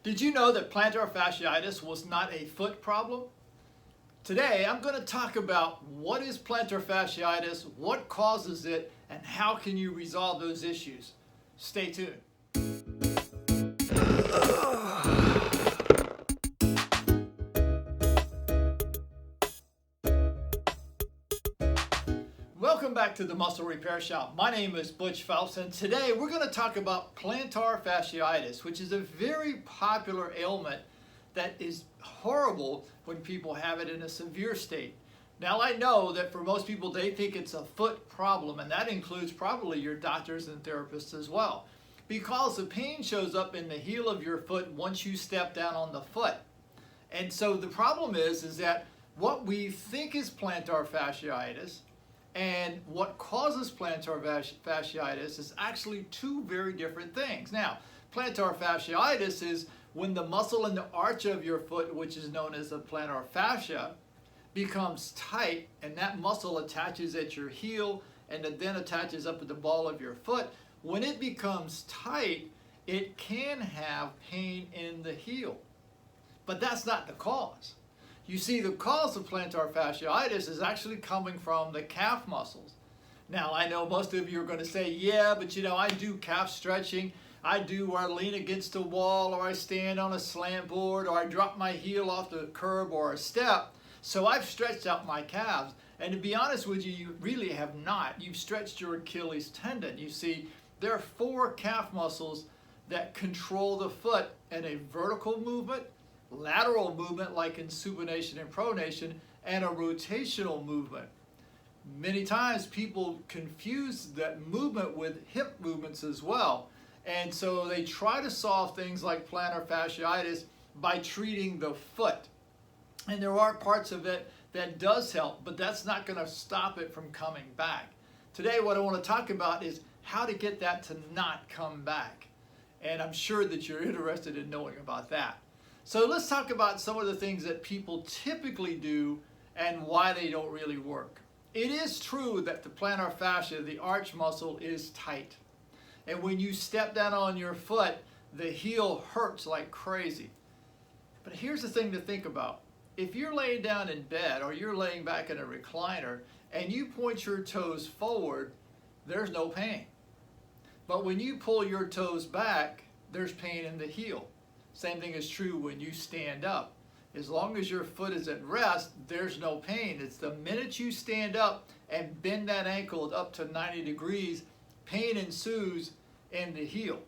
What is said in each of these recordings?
Did you know that plantar fasciitis was not a foot problem? Today, I'm going to talk about what is plantar fasciitis, what causes it, and how can you resolve those issues. Stay tuned. Welcome back to the Muscle Repair Shop. My name is Butch Phelps, and today we're going to talk about plantar fasciitis, which is a very popular ailment that is horrible when people have it in a severe state. Now, I know that for most people, they think it's a foot problem, and that includes probably your doctors and therapists as well, because the pain shows up in the heel of your foot once you step down on the foot. And so the problem is that what we think is plantar fasciitis and what causes plantar fasciitis is actually two very different things. Now, plantar fasciitis is when the muscle in the arch of your foot, which is known as the plantar fascia, becomes tight, and that muscle attaches at your heel and it then attaches up at the ball of your foot. When it becomes tight, it can have pain in the heel. But that's not the cause. You see, the cause of plantar fasciitis is actually coming from the calf muscles. Now, I know most of you are going to say, yeah, but I do calf stretching. I do where I lean against a wall, or I stand on a slant board, or I drop my heel off the curb or a step. So I've stretched out my calves. And to be honest with you, you really have not. You've stretched your Achilles tendon. You see, there are 4 calf muscles that control the foot in a vertical movement, lateral movement like in supination and pronation, and a rotational movement. Many times people confuse that movement with hip movements as well. And so they try to solve things like plantar fasciitis by treating the foot. And there are parts of it that does help, but that's not going to stop it from coming back. Today what I want to talk about is how to get that to not come back. And I'm sure that you're interested in knowing about that. So let's talk about some of the things that people typically do and why they don't really work. It is true that the plantar fascia, the arch muscle, is tight. And when you step down on your foot, the heel hurts like crazy. But here's the thing to think about. If you're laying down in bed or you're laying back in a recliner and you point your toes forward, there's no pain. But when you pull your toes back, there's pain in the heel. Same thing is true when you stand up. As long as your foot is at rest, there's no pain. It's the minute you stand up and bend that ankle up to 90 degrees, pain ensues in the heel.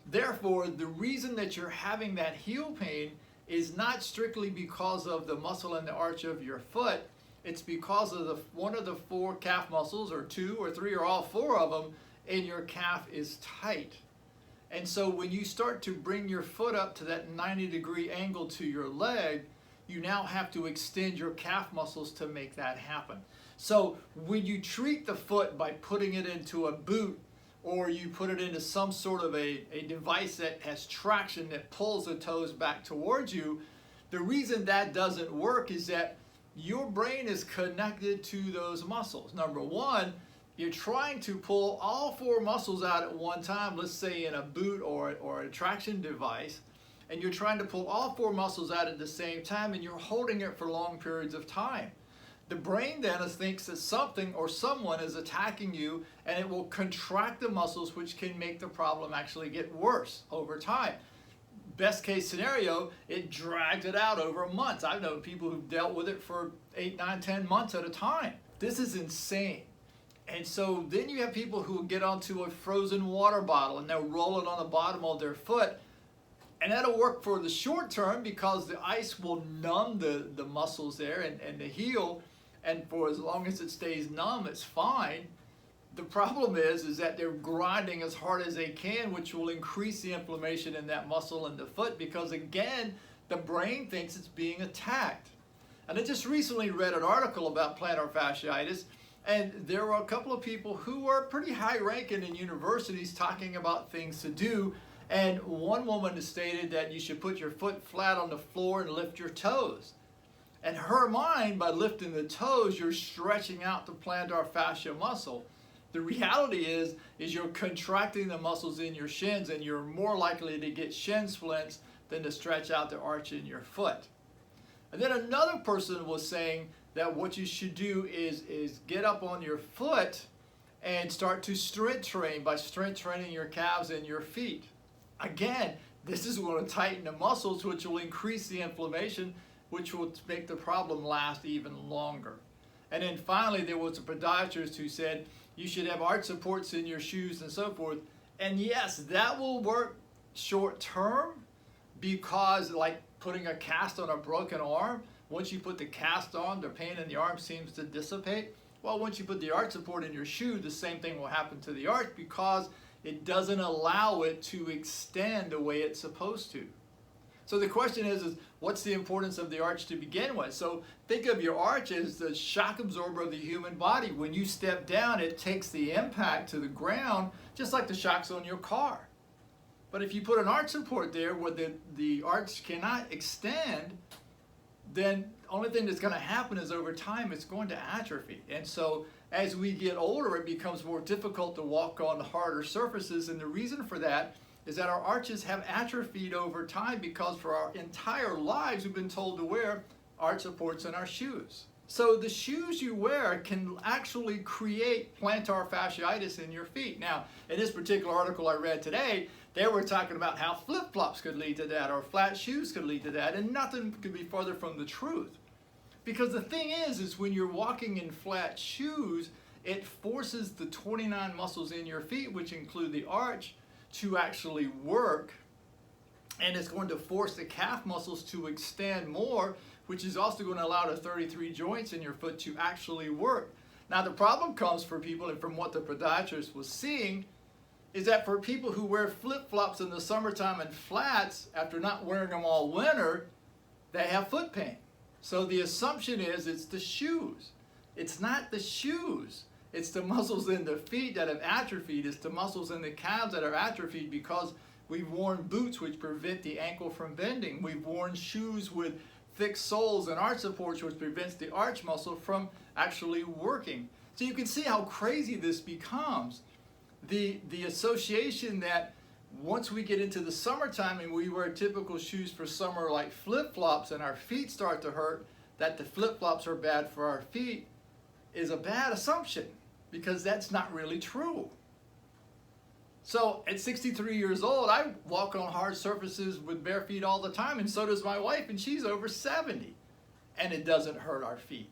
Therefore, the reason that you're having that heel pain is not strictly because of the muscle in the arch of your foot. It's because of one of the 4 calf muscles, or 2 or 3 or all 4 of them, in your calf is tight. And so when you start to bring your foot up to that 90-degree angle to your leg, you now have to extend your calf muscles to make that happen. So when you treat the foot by putting it into a boot, or you put it into some sort of a device that has traction that pulls the toes back towards you, the reason that doesn't work is that your brain is connected to those muscles. Number one, you're trying to pull all 4 muscles out at one time, let's say in a boot or a traction device, and you're trying to pull all 4 muscles out at the same time, and you're holding it for long periods of time. The brain then thinks that something or someone is attacking you, and it will contract the muscles, which can make the problem actually get worse over time. Best case scenario, it drags it out over months. I've known people who've dealt with it for 8, 9, 10 months at a time. This is insane. And so then you have people who get onto a frozen water bottle and they'll roll it on the bottom of their foot. And that'll work for the short term because the ice will numb the muscles there and the heel. And for as long as it stays numb, it's fine. The problem is that they're grinding as hard as they can, which will increase the inflammation in that muscle in the foot because, again, the brain thinks it's being attacked. And I just recently read an article about plantar fasciitis. And there were a couple of people who were pretty high-ranking in universities talking about things to do. And one woman has stated that you should put your foot flat on the floor and lift your toes. And her mind, by lifting the toes, you're stretching out the plantar fascia muscle. The reality is you're contracting the muscles in your shins, and you're more likely to get shin splints than to stretch out the arch in your foot. And then another person was saying that what you should do is get up on your foot and start to strength train by strength training your calves and your feet. Again, this is going to tighten the muscles, which will increase the inflammation, which will make the problem last even longer. And then finally, there was a podiatrist who said you should have arch supports in your shoes and so forth. And yes, that will work short term, because like putting a cast on a broken arm, once you put the cast on, the pain in the arm seems to dissipate. Well, once you put the arch support in your shoe, the same thing will happen to the arch, because it doesn't allow it to extend the way it's supposed to. So the question is what's the importance of the arch to begin with? So think of your arch as the shock absorber of the human body. When you step down, it takes the impact to the ground, just like the shocks on your car. But if you put an arch support there where the arch cannot extend, then the only thing that's going to happen is over time it's going to atrophy. And so as we get older, it becomes more difficult to walk on harder surfaces. And the reason for that is that our arches have atrophied over time, because for our entire lives we've been told to wear arch supports in our shoes. So the shoes you wear can actually create plantar fasciitis in your feet. Now, in this particular article I read today, they were talking about how flip-flops could lead to that, or flat shoes could lead to that, and nothing could be further from the truth. Because the thing is when you're walking in flat shoes, it forces the 29 muscles in your feet, which include the arch, to actually work, and it's going to force the calf muscles to extend more, which is also going to allow the 33 joints in your foot to actually work. Now the problem comes for people, and from what the podiatrist was seeing, is that for people who wear flip-flops in the summertime and flats, after not wearing them all winter, they have foot pain. So the assumption is it's the shoes. It's not the shoes. It's the muscles in the feet that have atrophied. It's the muscles in the calves that are atrophied because we've worn boots which prevent the ankle from bending. We've worn shoes with thick soles and arch supports, which prevents the arch muscle from actually working. So you can see how crazy this becomes. The association that once we get into the summertime and we wear typical shoes for summer like flip-flops and our feet start to hurt, that the flip-flops are bad for our feet, is a bad assumption, because that's not really true. So at 63 years old, I walk on hard surfaces with bare feet all the time, and so does my wife, and she's over 70, and it doesn't hurt our feet.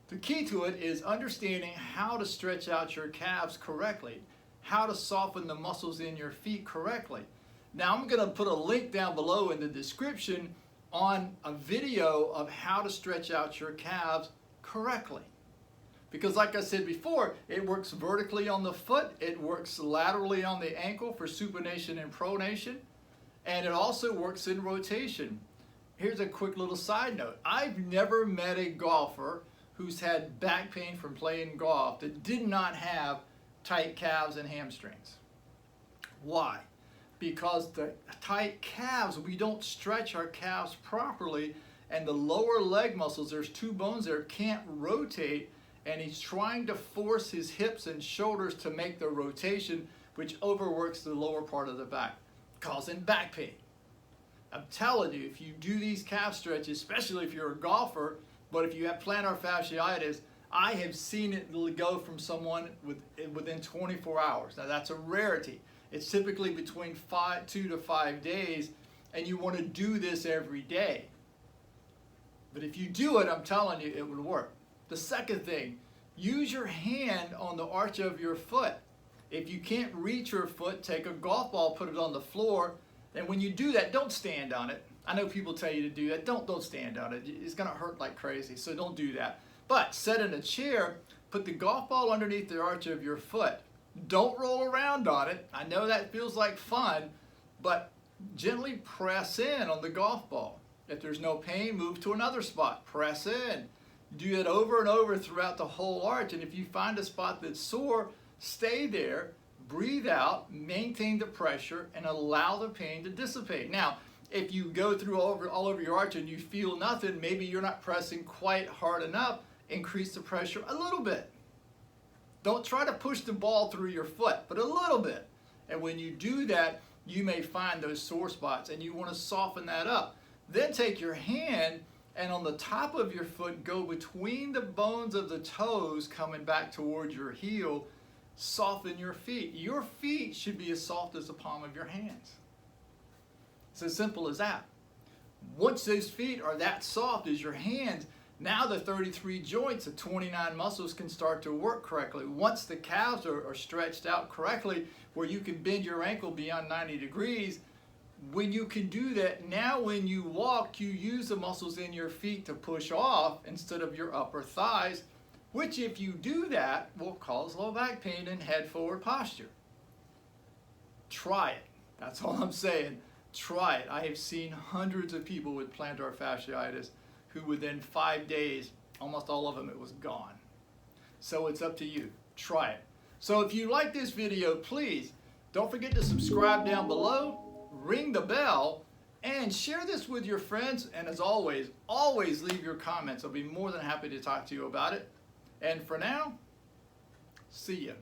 The key to it is understanding how to stretch out your calves correctly, how to soften the muscles in your feet correctly. Now I'm going to put a link down below in the description on a video of how to stretch out your calves correctly. Because like I said before, it works vertically on the foot, it works laterally on the ankle for supination and pronation, and it also works in rotation. Here's a quick little side note. I've never met a golfer who's had back pain from playing golf that did not have tight calves and hamstrings. Why? Because the tight calves, we don't stretch our calves properly, and the lower leg muscles, there's two bones there, can't rotate, and he's trying to force his hips and shoulders to make the rotation, which overworks the lower part of the back, causing back pain. I'm telling you, if you do these calf stretches, especially if you're a golfer, but if you have plantar fasciitis, I have seen it go from someone within 24 hours. Now that's a rarity. It's typically between 2 to 5 days, and you want to do this every day. But if you do it, I'm telling you, it will work. The second thing, use your hand on the arch of your foot. If you can't reach your foot, take a golf ball, put it on the floor, and when you do that, don't stand on it. I know people tell you to do that. Don't stand on it. It's going to hurt like crazy, so don't do that. But sit in a chair, put the golf ball underneath the arch of your foot. Don't roll around on it. I know that feels like fun, but gently press in on the golf ball. If there's no pain, move to another spot. Press in. Do it over and over throughout the whole arch, and if you find a spot that's sore, stay there, breathe out, maintain the pressure, and allow the pain to dissipate. Now, if you go through all over your arch and you feel nothing, maybe you're not pressing quite hard enough, increase the pressure a little bit. Don't try to push the ball through your foot, but a little bit. And when you do that, you may find those sore spots, and you want to soften that up. Then take your hand and on the top of your foot, go between the bones of the toes coming back towards your heel. Soften your feet. Your feet should be as soft as the palm of your hands. It's as simple as that. Once those feet are that soft as your hands, now the 33 joints, the 29 muscles can start to work correctly. Once the calves are stretched out correctly, where you can bend your ankle beyond 90 degrees, when you can do that, now when you walk, you use the muscles in your feet to push off instead of your upper thighs, which if you do that will cause low back pain and head forward posture. Try it. That's all I'm saying. Try it. I have seen hundreds of people with plantar fasciitis who within 5 days, almost all of them, it was gone. So it's up to you. Try it. So if you like this video, please don't forget to subscribe down below, ring the bell, and share this with your friends. And as always, always leave your comments. I'll be more than happy to talk to you about it. And for now, see ya.